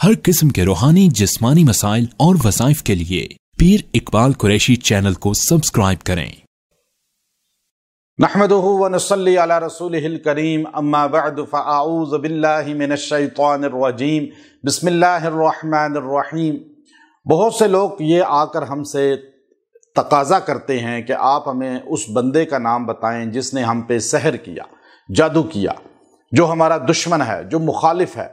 हर किस्म के रूहानी जिस्मानी मसाइल और वज़ाइफ के लिए पीर इकबाल कुरैशी चैनल को सब्सक्राइब करें। नहमदुहु व नसल्ली अला रसूलिहिल करीम अम्मा बअद फ़अऊज़ु बिल्लाहि मिनश शैतानिर रजीम बिस्मिल्लाहिर रहमानिर रहीम। बहुत से लोग ये आकर हमसे तकाज़ा करते हैं कि आप हमें उस बंदे का नाम बताएं जिसने हम पे सहर किया, जादू किया, जो हमारा दुश्मन है, जो मुखालिफ है,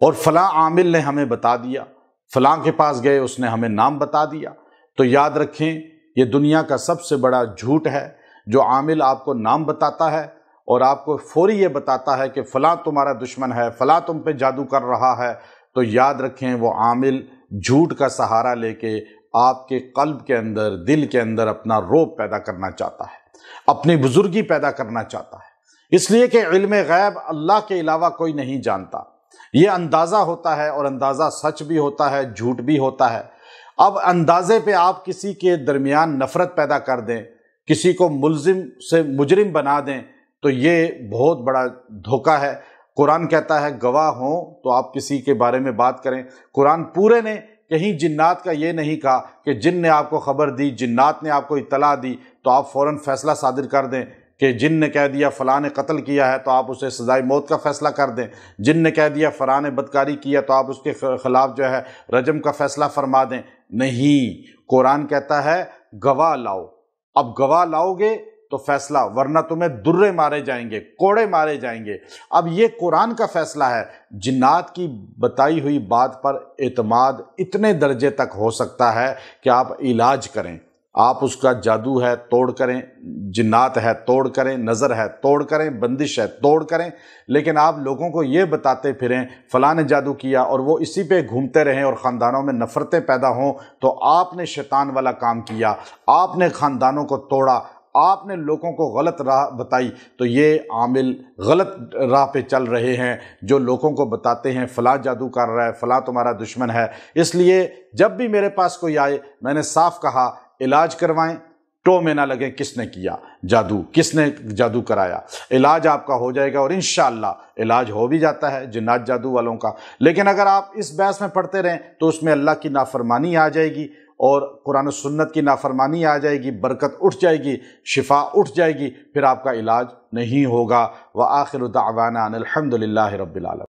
और फ़लाँ आमिल ने हमें बता दिया, फ़लाँ के पास गए उसने हमें नाम बता दिया। तो याद रखें, ये दुनिया का सबसे बड़ा झूठ है। जो आमिल आपको नाम बताता है और आपको फौरी ये बताता है कि फ़लाँ तुम्हारा दुश्मन है, फ़लाँ तुम पे जादू कर रहा है, तो याद रखें वो आमिल झूठ का सहारा लेके आपके कल्ब के अंदर, दिल के अंदर अपना रोब पैदा करना चाहता है, अपनी बुजुर्गी पैदा करना चाहता है। इसलिए कि इल्म गैब अल्लाह के अलावा कोई नहीं जानता। ये अंदाज़ा होता है और अंदाज़ा सच भी होता है, झूठ भी होता है। अब अंदाज़े पे आप किसी के दरमियान नफ़रत पैदा कर दें, किसी को मुल्ज़िम से मुजरिम बना दें, तो ये बहुत बड़ा धोखा है। कुरान कहता है गवाह हों तो आप किसी के बारे में बात करें। कुरान पूरे ने कहीं जिन्नात का ये नहीं कहा कि जिन ने आपको खबर दी, जिन्नात ने आपको इत्तला दी तो आप फ़ौरन फ़ैसला सादिर कर दें कि जिन ने कह दिया फ़लाँ ने कत्ल किया है तो आप उसे सज़ाए मौत का फ़ैसला कर दें। जिन ने कह दिया फ़लाँ ने बदकारी किया तो आप उसके ख़िलाफ़ जो है रजम का फ़ैसला फरमा दें। नहीं, कुरान कहता है गवाह लाओ। अब गवाह लाओगे तो फैसला, वरना तुम्हें दुर्रे मारे जाएंगे, कोड़े मारे जाएंगे। अब ये कुरान का फैसला है। जिन्नात की बताई हुई बात पर एतमाद इतने दर्जे तक हो सकता है कि आप इलाज करें, आप उसका जादू है तोड़ करें, जिन्नात है तोड़ करें, नज़र है तोड़ करें, बंदिश है तोड़ करें, लेकिन आप लोगों को ये बताते फिरें फ़लाँ ने जादू किया और वो इसी पे घूमते रहें और ख़ानदानों में नफ़रतें पैदा हों, तो आपने शैतान वाला काम किया, आपने ख़ानदानों को तोड़ा, आपने लोगों को गलत राह बताई। तो ये आमिल गलत राह पे चल रहे हैं जो लोगों को बताते हैं फ़लाँ जादू कर रहा है, फ़लाँ तुम्हारा दुश्मन है। इसलिए जब भी मेरे पास कोई आए, मैंने साफ कहा इलाज करवाएं, टो में ना लगे किसने किया जादू, किसने जादू कराया। इलाज आपका हो जाएगा और इंशाअल्लाह इलाज हो भी जाता है जिन्नात जादू वालों का। लेकिन अगर आप इस बहस में पढ़ते रहें तो उसमें अल्लाह की नाफरमानी आ जाएगी और कुरान और सुन्नत की नाफरमानी आ जाएगी, बरकत उठ जाएगी, शिफा उठ जाएगी, फिर आपका इलाज नहीं होगा। व आखिरु दावाना अनिल हम्दुलिल्लाहि रब्बिल आलमीन।